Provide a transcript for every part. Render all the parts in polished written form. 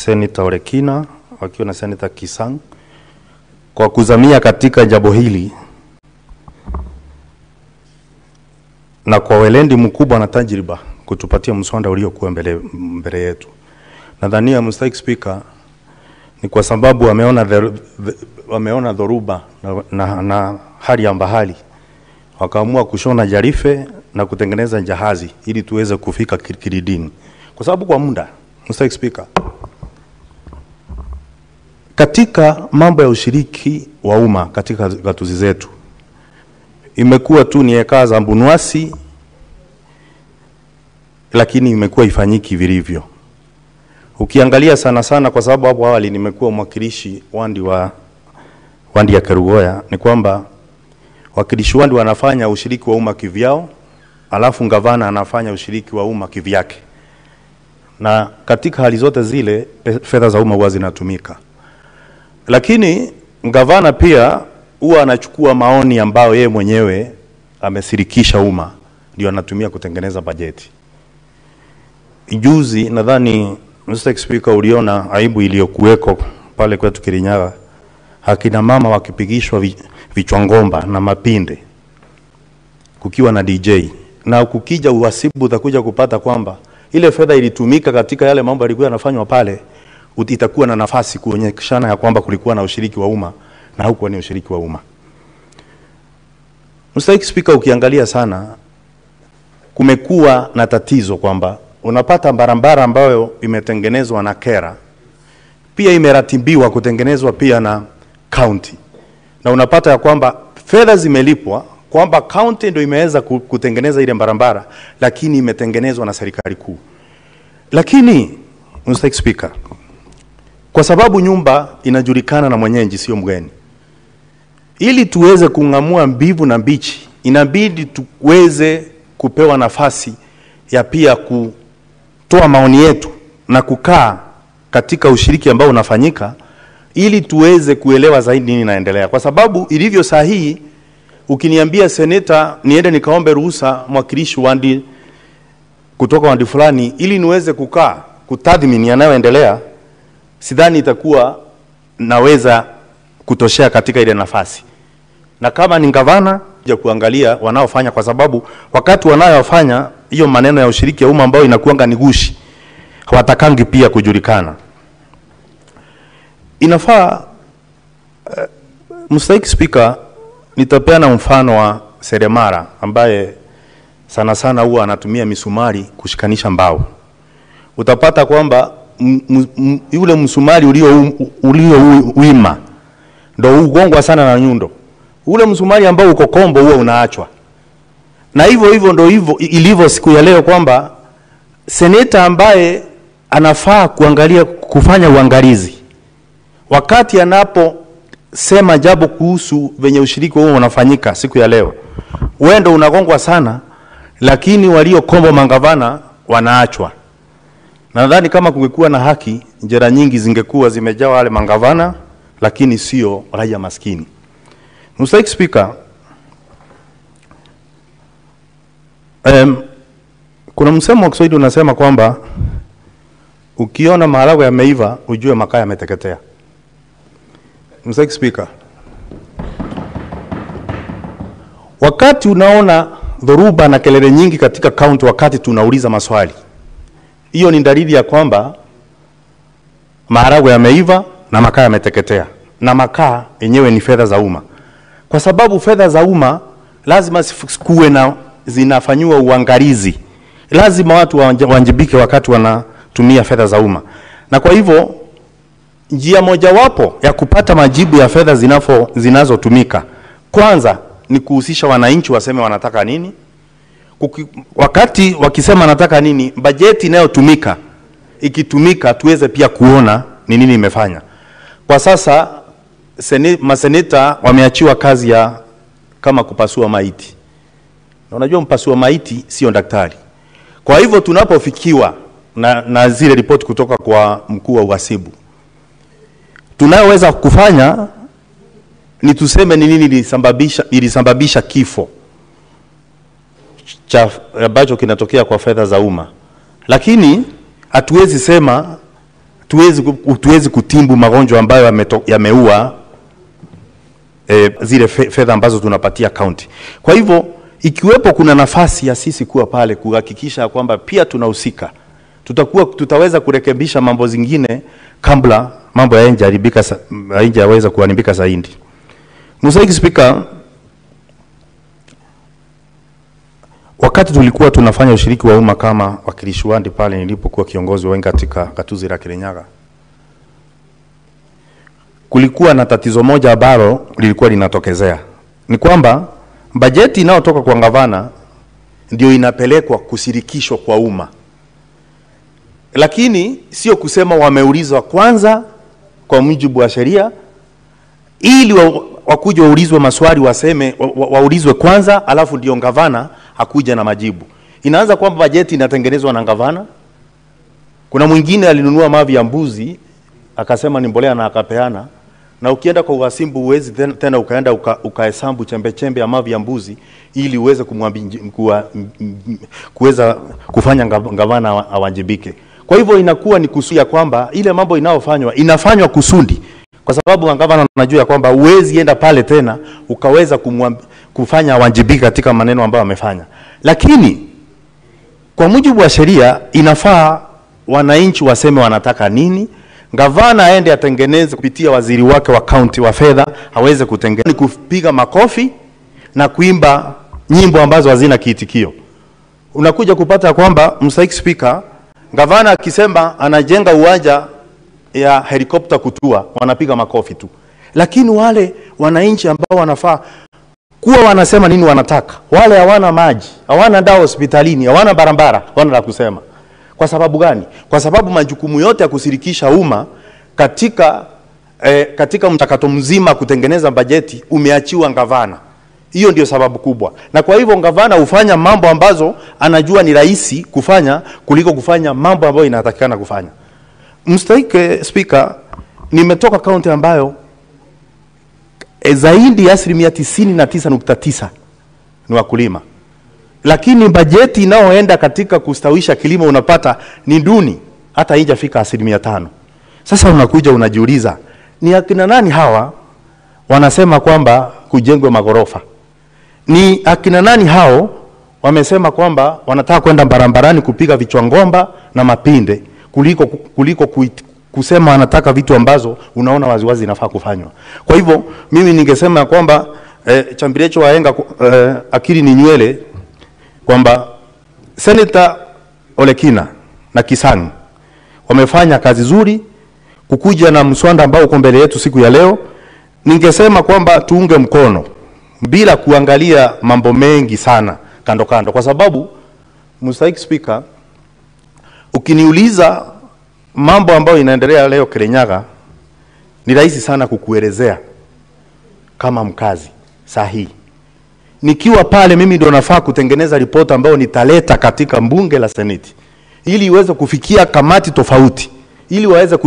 Senator Orekina wakiwa na Senator Kisang kwa kuzamia katika jambo hili na kwa welendi mkubwa na tajriba kutupatia mswada uliokuwa mbele yetu. Nadhania Mr. Speaker ni kwa sababu wameona dhoruba na hali ya mbahali, wakaamua kushona jarife na kutengeneza jahazi ili tuweze kufika kilidini. Kwa sababu kwa muda, Mr. Speaker, katika mambo ya ushiriki wa umma katika gatuzi zetu imekuwa tu ni eka za mbunwasi, lakini imekuwa ifanyiki vilivyo. Ukiangalia sana kwa sababu hapo awali nimekuwa mwakilishi wandi ya Kerugoya, ni kwamba wakilishi wandi wanafanya ushiriki wa umma kivyao, alafu gavana anafanya ushiriki wa umma kivyake. Na katika hali zote zile fedha za umma huwa zinatumika. Lakini gavana pia huwa anachukua maoni ambayo yeye mwenyewe amesirikisha umma ndio anatumia kutengeneza bajeti. Juzi nadhani Mr. Speaker uliona aibu iliyokuweko pale kwetu Kirinyaga, hakina mama wakipigishwa vichwangomba na mapinde kukiwa na DJ, na kukija uhasibu utakuja kupata kwamba ile fedha ilitumika katika yale mambo yalikuwa yanafanywa pale, itakuwa na nafasi kuonyeshana ya kwamba kulikuwa na ushiriki wa umma na hukuwa ni ushiriki wa umma. Mr. Speaker, ukiangalia sana kumekuwa na tatizo kwamba unapata barabara ambayo imetengenezwa na KERA pia imeratibiwa kutengenezwa pia na county, na unapata ya kwamba fedha zimelipwa kwamba county ndio imeweza kutengeneza ile barabara, lakini imetengenezwa na serikali kuu. Lakini Mr. Speaker, kwa sababu nyumba inajulikana na mwenyeji sio mgeni, ili tuweze kungamua mbivu na mbichi inabidi tuweze kupewa nafasi ya pia kutoa maoni yetu na kukaa katika ushiriki ambao unafanyika ili tuweze kuelewa zaidi nini inaendelea. Kwa sababu ilivyo sahihi, ukiniambia seneta niende nikaombe ruhusa mwakilishi wandi kutoka wandi fulani ili niweze kukaa kutathmini yanayoendelea, sidhani itakuwa naweza kutoshea katika ile nafasi. Na kama ni gavana ya kuangalia wanaofanya, kwa sababu wakati wanayofanya hiyo maneno ya ushiriki ya umma ambao inakuanga ni gushi, hawatakangi pia kujulikana. Inafaa Mr. Speaker, nitapeana mfano wa seremara ambaye sana huwa anatumia misumari kushikanisha mbao. Utapata kwamba yule msumari ulio wima ndio ugongwa sana na nyundo. Ule msumari ambao uko kombo huwa unaachwa. Na hivyo ndio ilivyo siku ya leo kwamba seneta ambaye anafaa kufanya uangalizi wakati anaposema jambo kuhusu venye ushiriki huo unafanyika siku ya leo, wendo unagongwa sana, lakini walio kombo mangavana wanaachwa. Nadhani kama kungekuwa na haki, njera nyingi zingekuwa zimejaa wale mangavana, lakini sio raia maskini. Mr. Speaker, kuna msemo wa Kiswahili unasema kwamba ukiona maharagwe yameiva ujue makaa yameteketea. Mr. Speaker, wakati unaona dhoruba na kelele nyingi katika county wakati tunauliza maswali, hiyo ni dalili ya kwamba maharagwe yameiva na makaa yameteketea. Na makaa yenyewe ni fedha za umma. Kwa sababu fedha za umma lazima kuwe na zinafanywa uangalizi. Lazima watu wajibike wakati wanatumia fedha za umma. Na kwa hivyo njia mojawapo ya kupata majibu ya fedha zinazotumika, kwanza ni kuhusisha wananchi waseme wanataka nini. Wakati wakisema wanataka nini, bajeti inayotumika ikitumika tuweze pia kuona ni nini imefanya. Kwa sasa maseneta wameachiwa kazi ya kama kupasua maiti. Na unajua mpasua maiti sio daktari. Kwa hivyo tunapofikiwa na zile ripoti kutoka kwa mkuu wa uhasibu, tunayoweza kufanya ni tuseme ni nini ilisababisha kifo ambacho kinatokea kwa fedha za umma. Lakini hatuwezi sema tuwezi kutimbu magonjwa ambayo yameua zile fedha ambazo tunapatia county. Kwa hivyo ikiwepo kuna nafasi ya sisi kuwa pale kuhakikisha kwamba pia tunahusika, tutaweza kurekebisha mambo zingine kabla mambo hayajaweza kuharibika zaidi. Mr. Speaker, wakati tulikuwa tunafanya ushiriki wa umma kama wakilishi wadi pale nilipokuwa kiongozi wa katika gatuzi la Kirinyaga, kulikuwa na tatizo moja ambalo lilikuwa linatokezea. Ni kwamba bajeti inayotoka kwa gavana ndio inapelekwa kushirikishwa kwa umma. Lakini sio kusema wameulizwa kwanza kwa mujibu wa sheria, ili wakuje waulizwe maswali waseme waulizwe kwanza alafu ndio gavana akuja na majibu. Inaanza kwamba bajeti inatengenezwa na gavana. Kuna mwingine alinunua mavi ya mbuzi akasema ni mbolea na akapeana, na ukienda kwa uhasimbu uwezi tena ukaenda ukahesabu chembe ya mavi ya mbuzi ili uweze kuweza kufanya gavana awajibike. Kwa hivyo inakuwa ni kusudia kwamba ile mambo inafanywa kusudi, kwa sababu gavana anajua kwamba uwezi enda pale tena ukaweza kufanya awajibike katika maneno ambayo amefanya. Lakini kwa mujibu wa sheria inafaa wananchi waseme wanataka nini, gavana aende atengeneze kupitia waziri wake wa county wa fedha aweze kutengeneza, kupiga makofi na kuimba nyimbo ambazo hazina kiitikio. Unakuja kupata kwamba Mr. Speaker, gavana akisema anajenga uwanja ya helikopta kutua wanapiga makofi tu, lakini wale wananchi ambao wanafaa kuwa wanasema nini wanataka, wale hawana maji, hawana dawa hospitalini, hawana barabara, hawana la kusema. Kwa sababu gani? Kwa sababu majukumu yote ya kushirikisha umma katika mchakato mzima kutengeneza bajeti umeachiwa gavana. Hiyo ndio sababu kubwa. Na kwa hivyo gavana hufanya mambo ambazo anajua ni rahisi kufanya kuliko kufanya mambo ambayo inatakikana kufanya. Mr. Speaker, nimetoka county ambayo zaidi ya 99.9% ni wakulima. Lakini bajeti inaoenda katika kustawisha kilimo unapata ni duni, hata haijafika 5%. Sasa unakuja unajiuliza, ni akina nani hawa wanasema kwamba kujengwe magorofa? Ni akina nani hao wamesema kwamba wanataka kwenda barabarani kupiga vichwa ngomba na mapinde kuliko kusema wanataka vitu ambazo unaona waziwazi inafaa kufanywa. Kwa hivyo mimi ningesema kwamba chambilecho wahenga akili ni nywele, kwamba Senator Olekina na Kisang wamefanya kazi zuri kukuja na mswada ambao uko mbele yetu siku ya leo. Ningesema kwamba tuunge mkono bila kuangalia mambo mengi sana kando, kwa sababu Mr. Speaker, ukiniuliza mambo ambayo inaendelea leo Kirinyaga ni rahisi sana kukuelezea kama mkazi sahihi. Nikiwa pale mimi ndio nafaa kutengeneza ripoti ambayo nitaleta katika bunge la Seneti ili iweze kufikia kamati tofauti ili waweze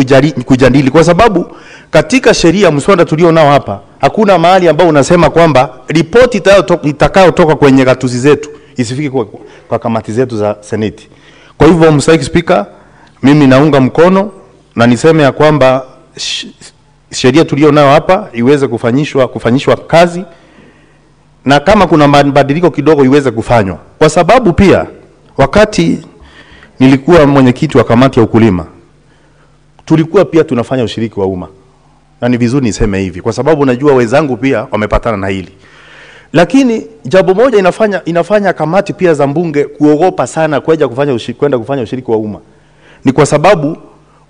kujadili, kwa sababu katika sheria mswada tulio nao hapa hakuna mahali ambao unasema kwamba ripoti itakayotoka kwenye gatuzi zetu isifike kwa kamati zetu za Seneti. Kwa hivyo Mr. Speaker, mimi naunga mkono na niseme ya kwamba sheria tulio nayo hapa iweze kufanyishwa kazi, na kama kuna mabadiliko kidogo iweze kufanywa. Kwa sababu pia wakati nilikuwa mwenyekiti wa kamati ya ukulima tulikuwa pia tunafanya ushiriki wa umma, na ni vizuri niseme hivi kwa sababu najua wenzangu pia wamepatana na hili. Lakini jambo moja inafanya kamati pia za mbunge kuogopa sana kwenda kufanya ushiriki wa umma, ni kwa sababu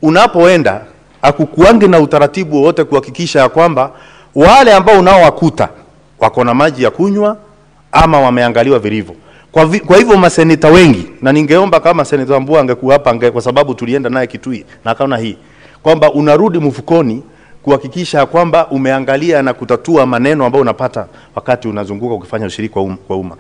unapoenda akukuangi na utaratibu wote kuhakikisha ya kwamba wale ambao unaowakuta wako na maji ya kunywa ama wameangaliwa vilivyo. Kwa hivyo maseneta wengi, na ningeomba kama Senator Mbua angekuwa hapa kwa sababu tulienda naye Kitui na akaona hii kwamba unarudi mfukoni kuhakikisha kwamba umeangalia na kutatua maneno ambayo unapata wakati unazunguka ukifanya ushiriki wa umma.